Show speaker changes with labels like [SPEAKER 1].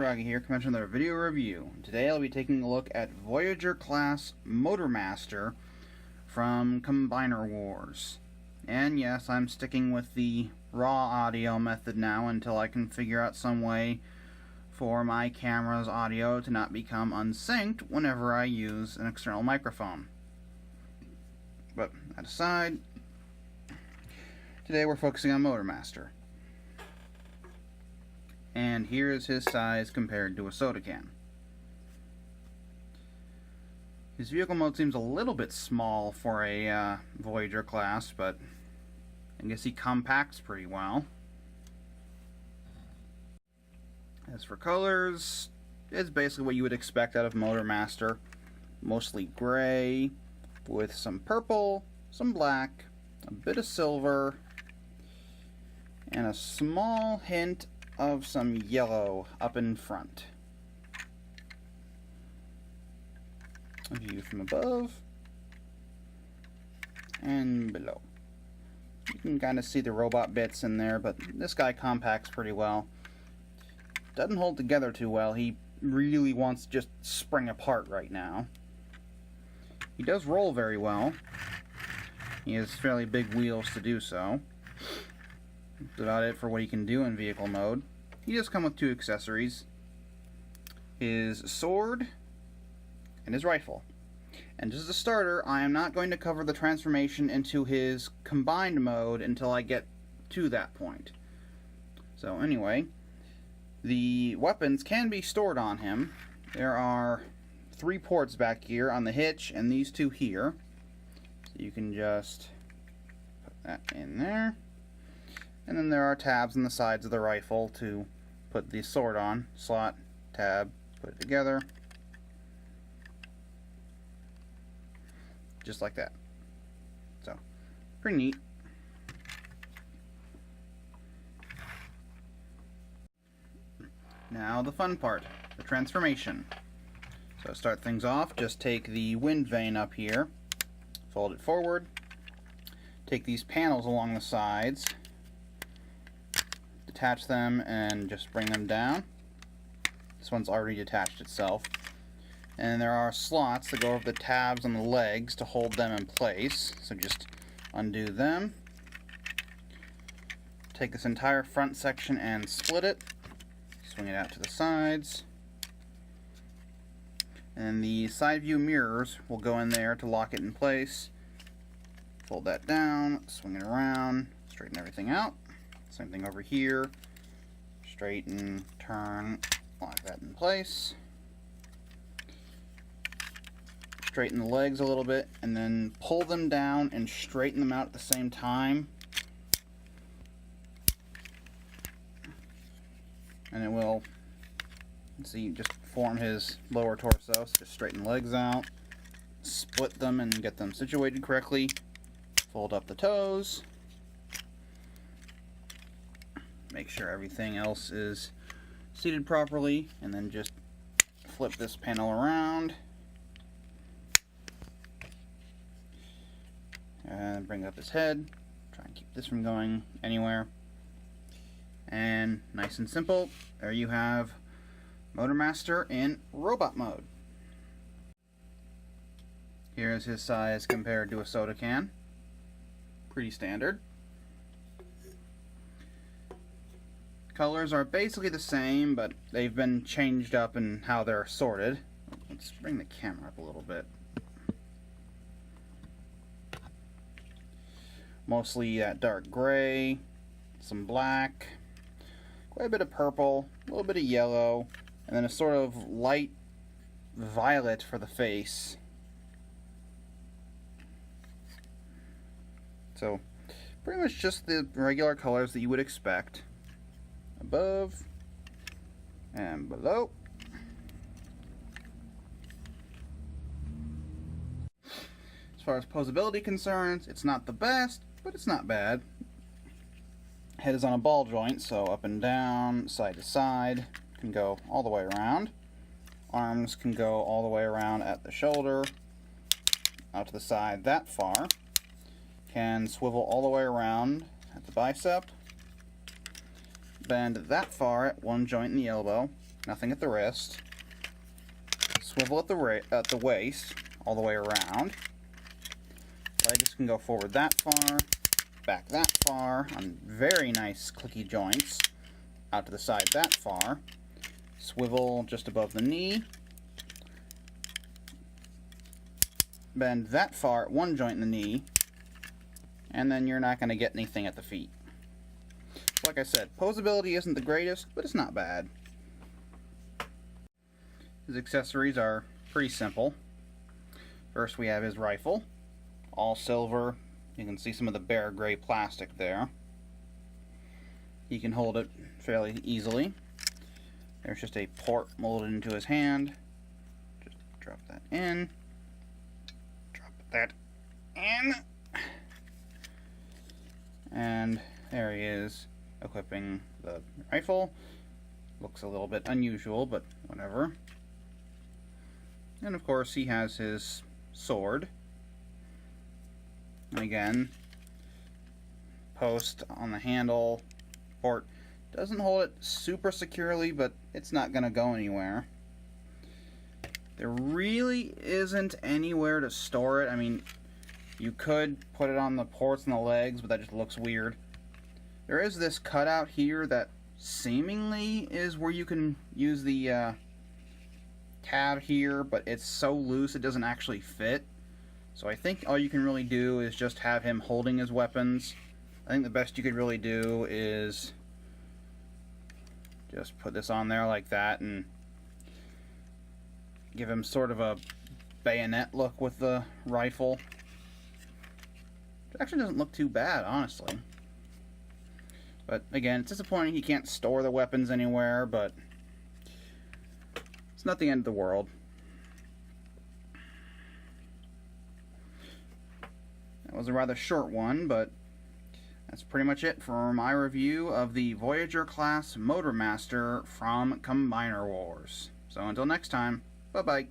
[SPEAKER 1] Motormaster here, coming to another video review. Today I'll be taking a look at Voyager Class Motormaster from Combiner Wars. And yes, I'm sticking with the raw audio method now until I can figure out some way for my camera's audio to not become unsynced whenever I use an external microphone. But that aside, today we're focusing on Motormaster. And here is his size compared to a soda can. His vehicle mode seems a little bit small for a Voyager class, but I guess he compacts pretty well. As for colors, it's basically what you would expect out of Motormaster. Mostly gray, with some purple, some black, a bit of silver, and a small hint of some yellow up in front. A view from above and below. You can kind of see the robot bits in there, but this guy compacts pretty well. Doesn't hold together too well. He really wants to just spring apart right now. He does roll very well. He has fairly big wheels to do so. That's about it for what he can do in vehicle mode. He does come with two accessories: his sword and his rifle. And just as a starter, I am not going to cover the transformation into his combined mode until I get to that point. So anyway, the weapons can be stored on him. There are 3 ports back here on the hitch and these 2 here. So you can just put that in there. And then there are tabs on the sides of the rifle to put the sword on. Slot, tab, put it together. Just like that. So, pretty neat. Now the fun part, the transformation. So to start things off, just take the wind vane up here, fold it forward, take these panels along the sides, detach them and just bring them down. This one's already detached itself. And there are slots that go over the tabs on the legs to hold them in place. So just undo them. Take this entire front section and split it. Swing it out to the sides. And the side view mirrors will go in there to lock it in place. Fold that down, swing it around, straighten everything out. Same thing over here. Straighten, turn, lock that in place. Straighten the legs a little bit, and then pull them down and straighten them out at the same time. And it will, see, just form his lower torso. So just straighten the legs out, split them and get them situated correctly. Fold up the toes. Make sure everything else is seated properly, and then just flip this panel around. And bring up his head. Try and keep this from going anywhere. And nice and simple, there you have Motormaster in robot mode. Here's his size compared to a soda can. Pretty standard. Colors are basically the same, but they've been changed up in how they're sorted. Let's bring the camera up a little bit. Mostly that dark gray, some black, quite a bit of purple, a little bit of yellow, and then a sort of light violet for the face. So, pretty much just the regular colors that you would expect. Above and below. As far as posability concerns, it's not the best, but it's not bad. Head is on a ball joint, so up and down, side to side, can go all the way around. Arms can go all the way around at the shoulder, out to the side that far. Can swivel all the way around at the bicep. Bend that far at one joint in the elbow, Nothing at the wrist. Swivel at the waist, all the way around. Legs can go forward that far, back that far, on very nice clicky joints. Out to the side that far. Swivel just above the knee. Bend that far at one joint in the knee. And then you're not going to get anything at the feet. Like I said, posability isn't the greatest, but it's not bad. His accessories are pretty simple. First we have his rifle. All silver. You can see some of the bare gray plastic there. He can hold it fairly easily. There's just a port molded into his hand. Just drop that in. Drop that in. And there he is, equipping the rifle. Looks a little bit unusual, but whatever. And of course he has his sword. And again, post on the handle, port. Doesn't hold it super securely, but it's not going to go anywhere. There really isn't anywhere to store it. I mean, you could put it on the ports and the legs, but that just looks weird. There is this cutout here that seemingly is where you can use the tab here, but it's so loose it doesn't actually fit. So I think all you can really do is just have him holding his weapons. I think the best you could really do is just put this on there like that and give him sort of a bayonet look with the rifle. It actually doesn't look too bad, honestly. But again, it's disappointing he can't store the weapons anywhere, but it's not the end of the world. That was a rather short one, but that's pretty much it for my review of the Voyager Class Motormaster from Combiner Wars. So until next time, bye-bye.